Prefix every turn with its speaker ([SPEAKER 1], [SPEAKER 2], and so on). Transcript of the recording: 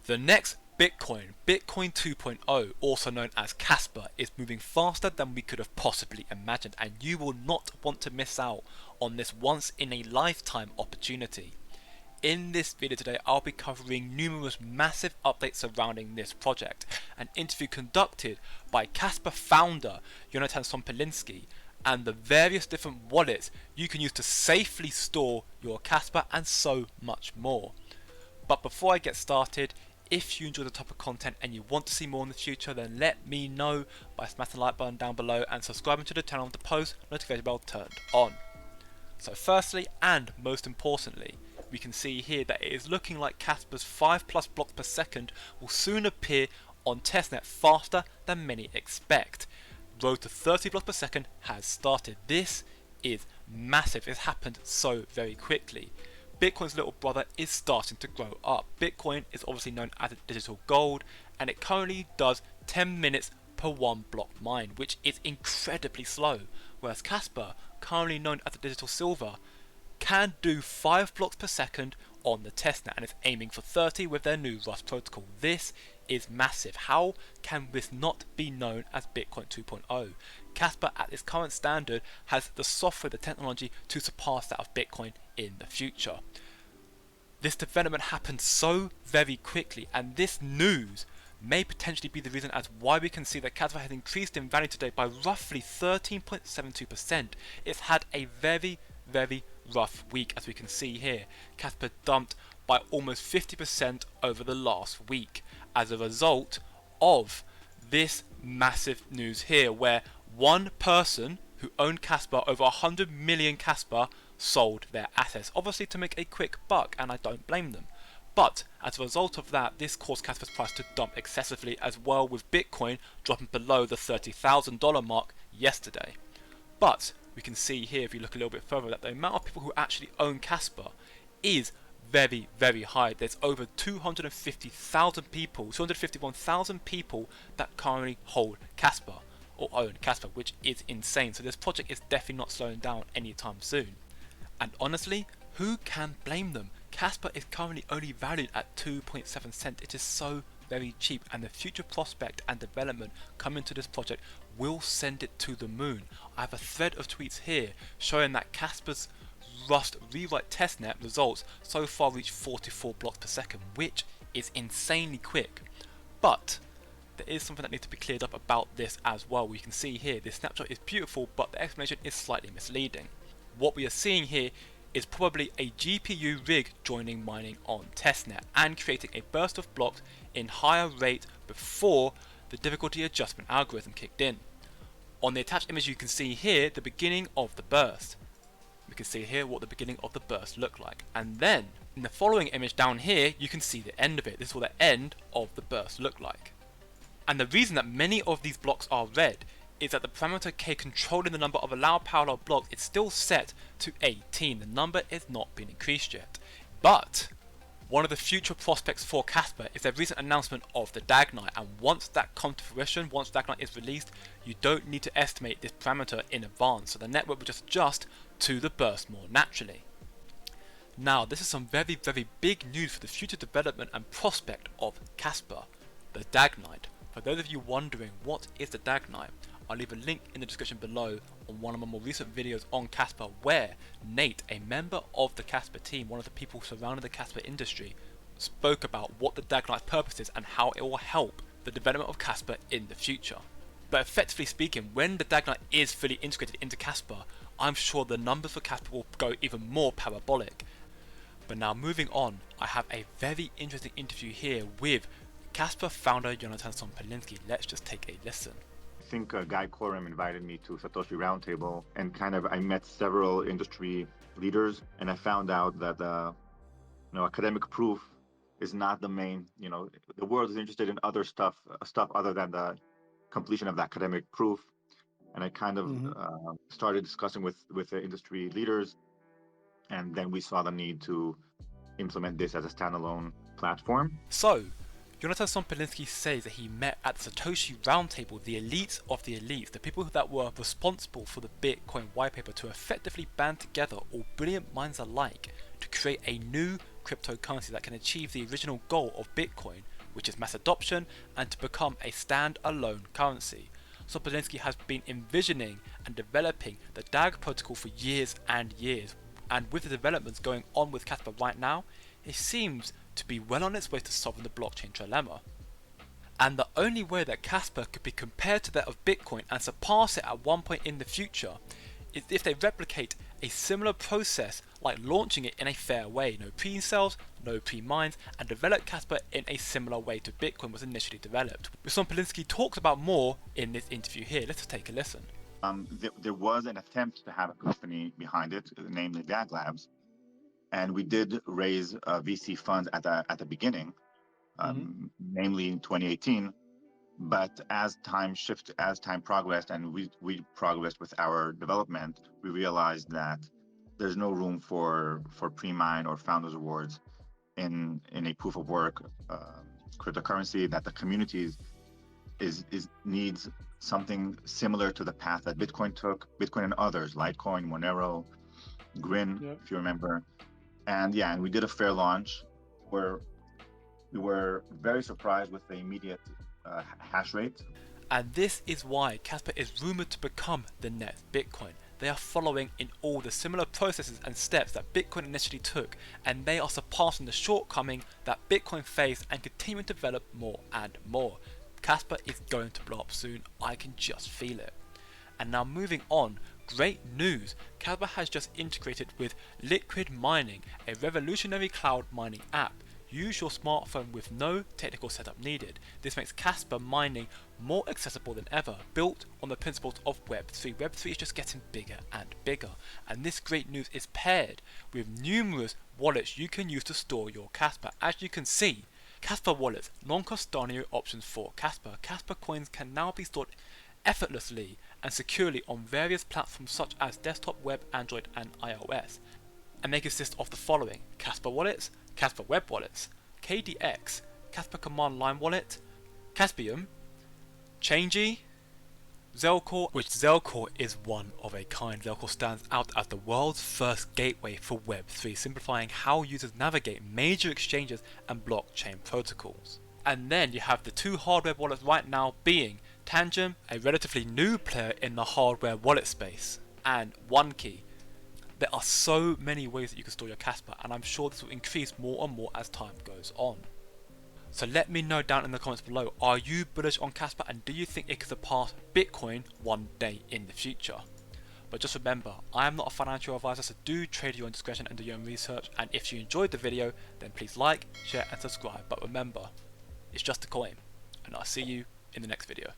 [SPEAKER 1] The next Bitcoin, Bitcoin 2.0, also known as Casper, is moving faster than we could have possibly imagined, and you will not want to miss out on this once in a lifetime opportunity. In this video today, I'll be covering numerous massive updates surrounding this project, an interview conducted by Casper founder Jonathan Sompolinsky, and the various different wallets you can use to safely store your Casper, and so much more. But before I get started, if you enjoy the type of content and you want to see more in the future, then let me know by smashing the like button down below and subscribing to the channel with the post notification bell turned on. So firstly, and most importantly, we can see here that it is looking like Casper's 5+ blocks per second will soon appear on testnet faster than many expect. Road to 30 blocks per second has started. This is massive. It's happened so very quickly. Bitcoin's little brother is starting to grow up. Bitcoin is obviously known as digital gold, and it currently does 10 minutes per 1 block mined, which is incredibly slow, whereas Casper, currently known as the digital silver, can do 5 blocks per second on the testnet and is aiming for 30 with their new Rust protocol. This is massive. How can this not be known as Bitcoin 2.0? Casper at its current standard has the software, the technology to surpass that of Bitcoin in the future. This development happened so very quickly, and this news may potentially be the reason as why we can see that Casper has increased in value today by roughly 13.72%. It's had a very rough week, as we can see here. Casper dumped by almost 50% over the last week as a result of this massive news here, where one person who owned Casper, over 100 million Casper, sold their assets, obviously to make a quick buck, and I don't blame them. But as a result of that, this caused Casper's price to dump excessively as well, with Bitcoin dropping below the $30,000 mark yesterday. But we can see here, if you look a little bit further, that the amount of people who actually own Casper is very high. There's over 250,000 people, 251,000 people that currently hold Casper or own Casper, which is insane. So this project is definitely not slowing down anytime soon. And honestly, who can blame them? Casper is currently only valued at 2.7 cents. It is so very cheap, and the future prospect and development coming to this project will send it to the moon. I have a thread of tweets here showing that Casper's Rust rewrite testnet results so far reach 44 blocks per second, which is insanely quick. But there is something that needs to be cleared up about this as well. We can see here this snapshot is beautiful, but the explanation is slightly misleading. What we are seeing here is probably a GPU rig joining mining on testnet and creating a burst of blocks in higher rate before the difficulty adjustment algorithm kicked in. On the attached image, you can see here the beginning of the burst. We can see here what the beginning of the burst looked like, and then in the following image down here you can see the end of it. This is what the end of the burst looked like. And the reason that many of these blocks are red is that the parameter K controlling the number of allowed parallel blocks is still set to 18. The number is not been increased yet. But one of the future prospects for Casper is their recent announcement of the DAG Knight, and once that comes to fruition, once DAG Knight is released, you don't need to estimate this parameter in advance, so the network will just adjust to the burst more naturally. Now, this is some very big news for the future development and prospect of Casper, the DAG Knight. For those of you wondering what is the DAG Knight, I'll leave a link in the description below on one of my more recent videos on Casper, where Nate, a member of the Casper team, one of the people surrounding the Casper industry, spoke about what the DAG Knight's purpose is and how it will help the development of Casper in the future. But effectively speaking, when the DAG Knight is fully integrated into Casper, I'm sure the numbers for Casper will go even more parabolic. But now moving on, I have a very interesting interview here with Casper founder Jonathan Sompolinsky. Let's just take a listen.
[SPEAKER 2] I think Guy Coram invited me to Satoshi Roundtable, and I met several industry leaders, and I found out that academic proof is not the main. The world is interested in other stuff other than the completion of the academic proof, and I started discussing with the industry leaders, and then we saw the need to implement this as a standalone platform.
[SPEAKER 1] So Jonathan Sompolinsky says that he met at the Satoshi Roundtable the elites of the elites, the people that were responsible for the Bitcoin white paper, to effectively band together all brilliant minds alike to create a new cryptocurrency that can achieve the original goal of Bitcoin, which is mass adoption, and to become a stand-alone currency. So Polinsky has been envisioning and developing the DAG protocol for years and years, and with the developments going on with Casper right now, it seems to be well on its way to solving the blockchain trilemma. And the only way that Casper could be compared to that of Bitcoin and surpass it at one point in the future is if they replicate a similar process like launching it in a fair way, no pre-sales, no pre-mines, and develop Casper in a similar way to Bitcoin was initially developed, which Polinsky talks about more in this interview here. Let's take a listen.
[SPEAKER 2] There was an attempt to have a company behind it, namely DAG Labs, and we did raise VC funds at the beginning, namely in 2018. But as time progressed, and we progressed with our development, we realized that there's no room for pre-mine or founders awards in a proof of work cryptocurrency, that the community needs something similar to the path that Bitcoin took, Bitcoin and others, Litecoin, Monero, Grin, if you remember. And we did a fair launch where we were very surprised with the immediate hash rate.
[SPEAKER 1] And this is why Casper is rumored to become the next Bitcoin. They are following in all the similar processes and steps that Bitcoin initially took, and they are surpassing the shortcoming that Bitcoin faced and continuing to develop more and more. Casper is going to blow up soon, I can just feel it. And now moving on, great news, Casper has just integrated with Liquid Mining, a revolutionary cloud mining app. Use your smartphone with no technical setup needed. This makes Casper mining more accessible than ever, built on the principles of Web3. Web3 is just getting bigger and bigger, and this great news is paired with numerous wallets you can use to store your Casper. As you can see, Casper wallets, non-custodial options for Casper. Casper coins can now be stored effortlessly and securely on various platforms such as desktop, web, Android and iOS. And they consist of the following: Casper wallets, Casper web wallets, KDX, Casper command line wallet, Caspium, Changey, Zelcore, which Zelcore is one of a kind. Zelcore stands out as the world's first gateway for Web3, simplifying how users navigate major exchanges and blockchain protocols. And then you have the two hardware wallets right now being Tangent, a relatively new player in the hardware wallet space, and OneKey. There are so many ways that you can store your Casper, and I'm sure this will increase more and more as time goes on. So let me know down in the comments below, are you bullish on Casper, and do you think it could surpass Bitcoin one day in the future? But just remember, I am not a financial advisor, so do trade at your own discretion and do your own research, and if you enjoyed the video, then please like, share and subscribe. But remember, it's just a coin, and I'll see you in the next video.